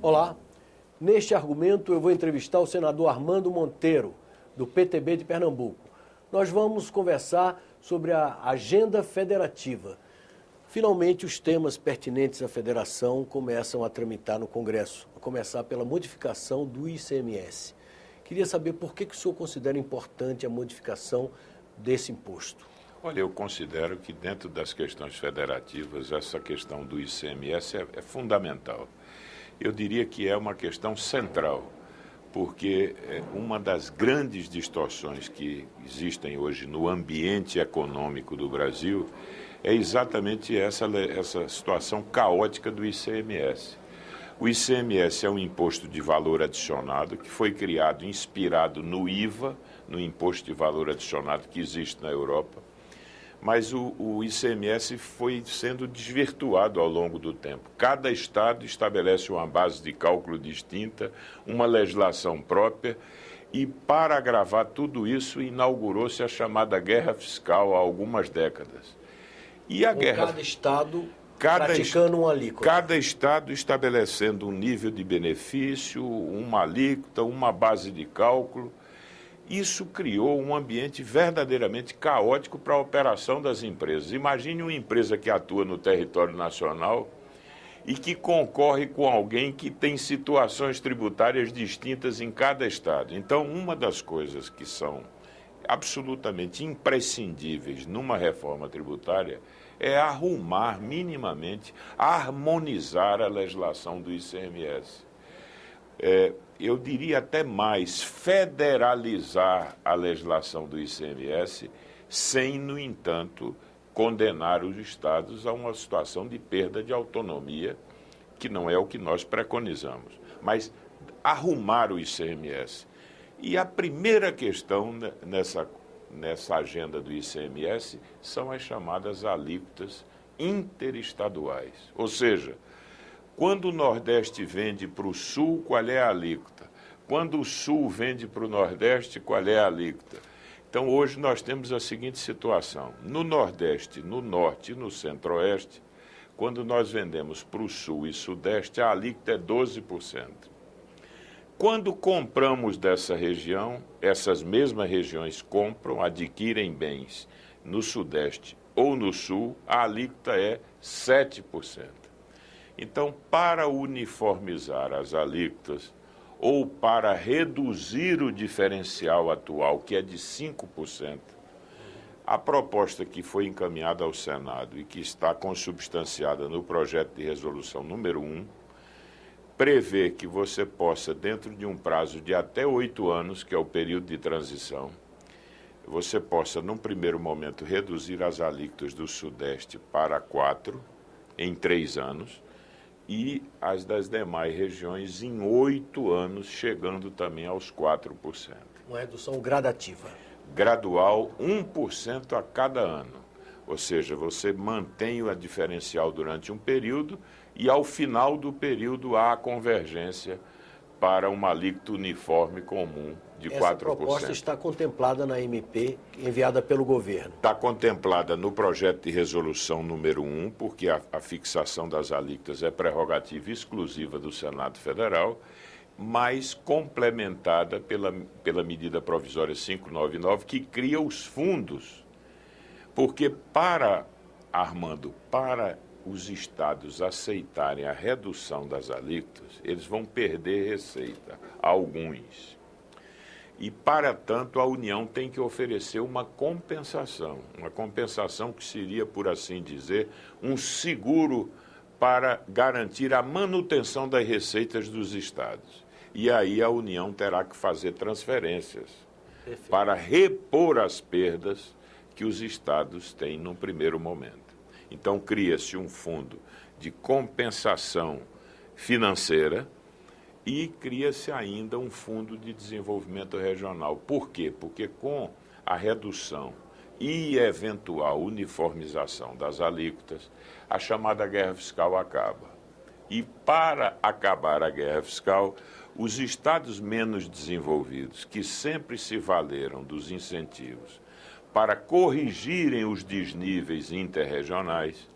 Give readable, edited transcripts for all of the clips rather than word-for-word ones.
Olá, neste argumento eu vou entrevistar o senador Armando Monteiro, do PTB de Pernambuco. Nós vamos conversar sobre a agenda federativa. Finalmente, os temas pertinentes à federação começam a tramitar no Congresso, a começar pela modificação do ICMS. Queria saber por que o senhor considera importante a modificação desse imposto. Olha, eu considero que dentro das questões federativas, essa questão do ICMS é fundamental. Eu diria que é uma questão central, porque uma das grandes distorções que existem hoje no ambiente econômico do Brasil é exatamente essa situação caótica do ICMS. O ICMS é um imposto de valor adicionado que foi criado, inspirado no IVA, no Imposto de Valor Adicionado que existe na Europa, mas o ICMS foi sendo desvirtuado ao longo do tempo. Cada estado estabelece uma base de cálculo distinta, uma legislação própria, e para agravar tudo isso, inaugurou-se a chamada guerra fiscal há algumas décadas. E a guerra... Cada estado praticando uma alíquota. Cada estado estabelecendo um nível de benefício, uma alíquota, uma base de cálculo. Isso criou um ambiente verdadeiramente caótico para a operação das empresas. Imagine uma empresa que atua no território nacional e que concorre com alguém que tem situações tributárias distintas em cada estado. Então, uma das coisas que são absolutamente imprescindíveis numa reforma tributária é arrumar minimamente, harmonizar a legislação do ICMS. Eu diria até mais, federalizar a legislação do ICMS sem, no entanto, condenar os estados a uma situação de perda de autonomia, que não é o que nós preconizamos, mas arrumar o ICMS. E a primeira questão nessa agenda do ICMS são as chamadas alíquotas interestaduais, ou seja, quando o Nordeste vende para o Sul, qual é a alíquota? Quando o Sul vende para o Nordeste, qual é a alíquota? Então, hoje nós temos a seguinte situação. No Nordeste, no Norte e no Centro-Oeste, quando nós vendemos para o Sul e Sudeste, a alíquota é 12%. Quando compramos dessa região, essas mesmas regiões compram, adquirem bens no Sudeste ou no Sul, a alíquota é 7%. Então, para uniformizar as alíquotas ou para reduzir o diferencial atual, que é de 5%, a proposta que foi encaminhada ao Senado e que está consubstanciada no projeto de resolução número 1, prevê que você possa, dentro de um prazo de até 8 anos, que é o período de transição, você possa, num primeiro momento, reduzir as alíquotas do Sudeste para 4% em 3 anos, e as das demais regiões em 8 anos, chegando também aos 4%. Uma redução gradativa. Gradual, 1% a cada ano. Ou seja, você mantém o diferencial durante um período e, ao final do período, há a convergência para uma alíquota uniforme comum de 4%. Essa proposta está contemplada na MP enviada pelo governo. Está contemplada no projeto de resolução número 1, porque a fixação das alíquotas é prerrogativa exclusiva do Senado Federal, mas complementada pela medida provisória 599, que cria os fundos. Porque Armando, para os estados aceitarem a redução das alíquotas, eles vão perder receita, alguns. E, para tanto, a União tem que oferecer uma compensação que seria, por assim dizer, um seguro para garantir a manutenção das receitas dos estados. E aí a União terá que fazer transferências para repor as perdas que os estados têm num primeiro momento. Então, cria-se um fundo de compensação financeira e cria-se ainda um fundo de desenvolvimento regional. Por quê? Porque com a redução e eventual uniformização das alíquotas, a chamada guerra fiscal acaba. E para acabar a guerra fiscal, os estados menos desenvolvidos, que sempre se valeram dos incentivos para corrigirem os desníveis interregionais,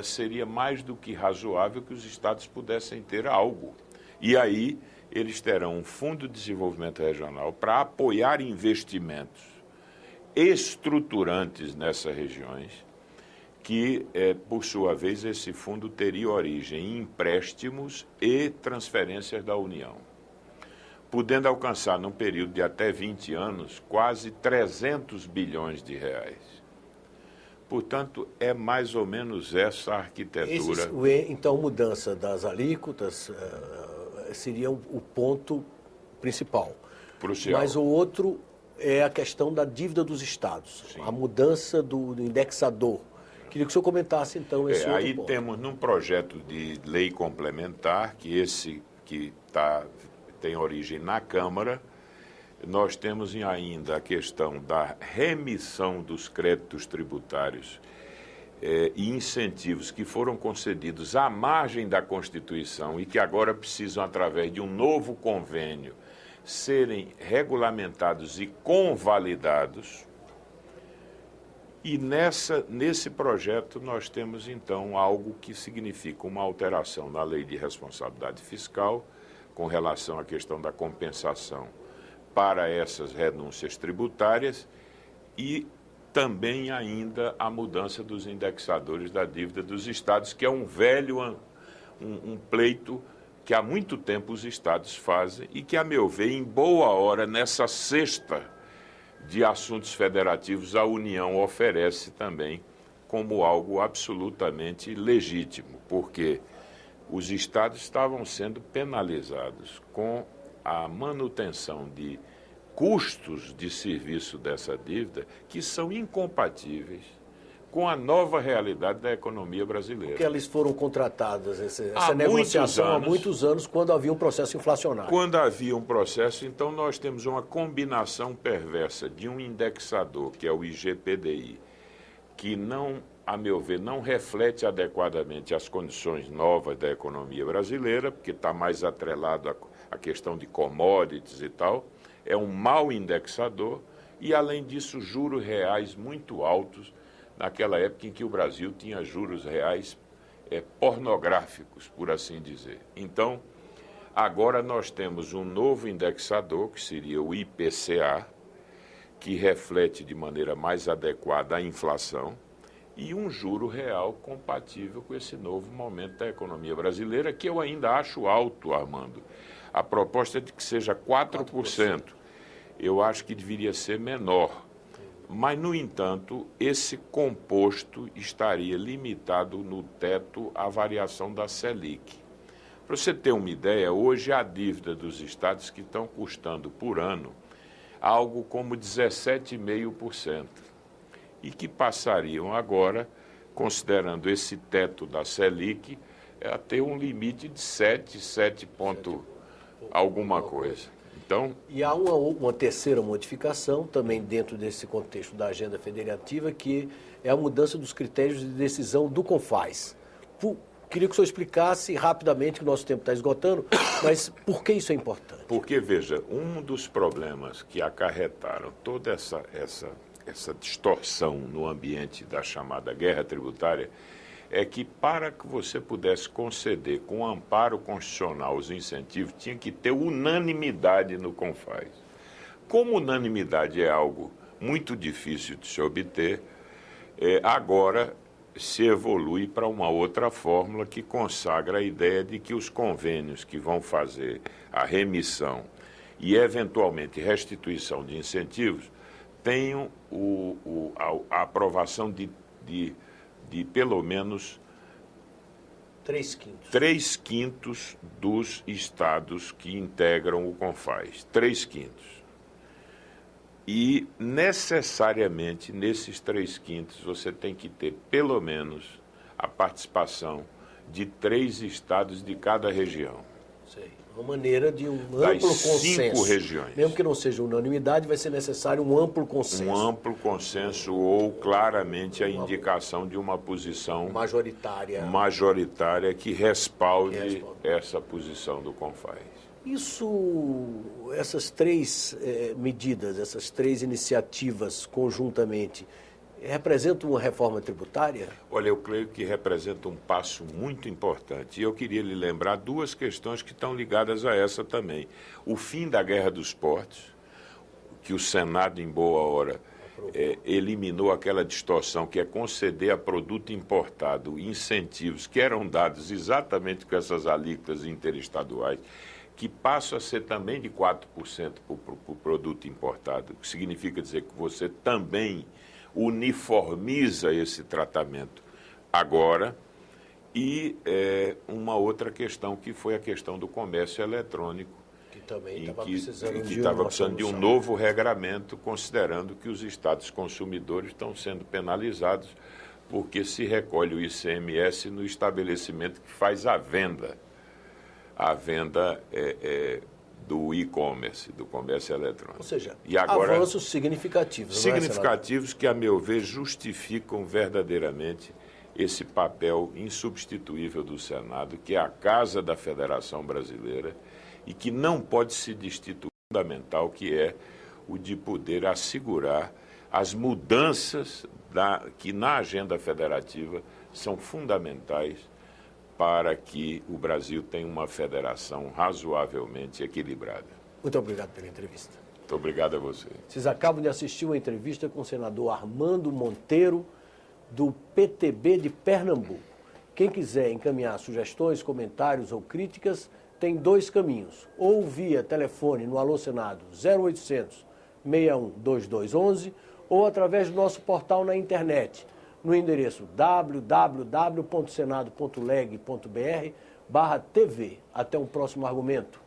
seria mais do que razoável que os estados pudessem ter algo. E aí eles terão um fundo de desenvolvimento regional para apoiar investimentos estruturantes nessas regiões, que, por sua vez, esse fundo teria origem em empréstimos e transferências da União, podendo alcançar, num período de até 20 anos, quase 300 bilhões de reais. Portanto, é mais ou menos essa arquitetura. Então, mudança das alíquotas seria o ponto principal. Crucial. Mas o outro é a questão da dívida dos estados, Sim. a mudança do indexador. Queria que o senhor comentasse, então, esse outro aí ponto. Temos num projeto de lei complementar, que tem origem na Câmara, nós temos ainda a questão da remissão dos créditos tributários e incentivos que foram concedidos à margem da Constituição e que agora precisam, através de um novo convênio, serem regulamentados e convalidados. E nesse projeto nós temos, então, algo que significa uma alteração na lei de responsabilidade fiscal com relação à questão da compensação para essas renúncias tributárias e também ainda a mudança dos indexadores da dívida dos estados, que é um velho um pleito que há muito tempo os estados fazem e que, a meu ver, em boa hora, nessa cesta de assuntos federativos, a União oferece também como algo absolutamente legítimo, porque os estados estavam sendo penalizados com a manutenção de custos de serviço dessa dívida que são incompatíveis com a nova realidade da economia brasileira. Porque elas foram contratadas, essa negociação há muitos anos, quando havia um processo inflacionário. Quando havia um processo, então nós temos uma combinação perversa de um indexador, que é o IGPDI, que não, a meu ver, não reflete adequadamente as condições novas da economia brasileira, porque está mais atrelado à questão de commodities e tal, é um mau indexador e, além disso, juros reais muito altos, naquela época em que o Brasil tinha juros reais pornográficos, por assim dizer. Então, agora nós temos um novo indexador, que seria o IPCA, que reflete de maneira mais adequada a inflação, e um juro real compatível com esse novo momento da economia brasileira, que eu ainda acho alto, Armando. A proposta é de que seja 4%. Eu acho que deveria ser menor. Mas, no entanto, esse composto estaria limitado no teto à variação da Selic. Para você ter uma ideia, hoje a dívida dos estados que estão custando por ano algo como 17,5%. E que passariam agora, considerando esse teto da Selic, a ter um limite de 7 ponto alguma coisa. Então, e há uma terceira modificação, também dentro desse contexto da agenda federativa, que é a mudança dos critérios de decisão do CONFAS. Queria que o senhor explicasse rapidamente, que o nosso tempo está esgotando, mas por que isso é importante? Porque, veja, um dos problemas que acarretaram toda essa distorção no ambiente da chamada guerra tributária é que, para que você pudesse conceder com amparo constitucional os incentivos, tinha que ter unanimidade no CONFAS. Como unanimidade é algo muito difícil de se obter, agora se evolui para uma outra fórmula que consagra a ideia de que os convênios que vão fazer a remissão e, eventualmente, restituição de incentivos tenham a aprovação de pelo menos 3/5 dos estados que integram o CONFAS. 3/5. E, necessariamente, nesses 3/5, você tem que ter, pelo menos, a participação de 3 estados de cada região. Sei. Uma maneira de um amplo consenso. 5 regiões. Mesmo que não seja unanimidade, vai ser necessário um amplo consenso. Um amplo consenso ou, claramente, a indicação de uma posição majoritária que respalde essa posição do CONFAS. Essas 3 medidas, essas 3 iniciativas conjuntamente, representa uma reforma tributária? Olha, eu creio que representa um passo muito importante. E eu queria lhe lembrar duas questões que estão ligadas a essa também. O fim da Guerra dos Portos, que o Senado, em boa hora, eliminou aquela distorção que é conceder a produto importado incentivos que eram dados exatamente com essas alíquotas interestaduais, que passam a ser também de 4% para o produto importado, o que significa dizer que você também uniformiza esse tratamento agora. E uma outra questão, que foi a questão do comércio eletrônico, que também estava precisando de um novo regramento, considerando que os estados consumidores estão sendo penalizados porque se recolhe o ICMS no estabelecimento que faz a venda do e-commerce, do comércio eletrônico. Ou seja, e agora, avanços significativos. Significativos que, a meu ver, justificam verdadeiramente esse papel insubstituível do Senado, que é a casa da Federação Brasileira e que não pode se destituir, fundamental, que é o de poder assegurar as mudanças que na agenda federativa são fundamentais para que o Brasil tenha uma federação razoavelmente equilibrada. Muito obrigado pela entrevista. Muito obrigado a você. Vocês acabam de assistir uma entrevista com o senador Armando Monteiro, do PTB de Pernambuco. Quem quiser encaminhar sugestões, comentários ou críticas, tem dois caminhos. Ou via telefone no Alô Senado 0800 61 2211 ou através do nosso portal na internet, no endereço www.senado.leg.br/TV. Até um próximo argumento.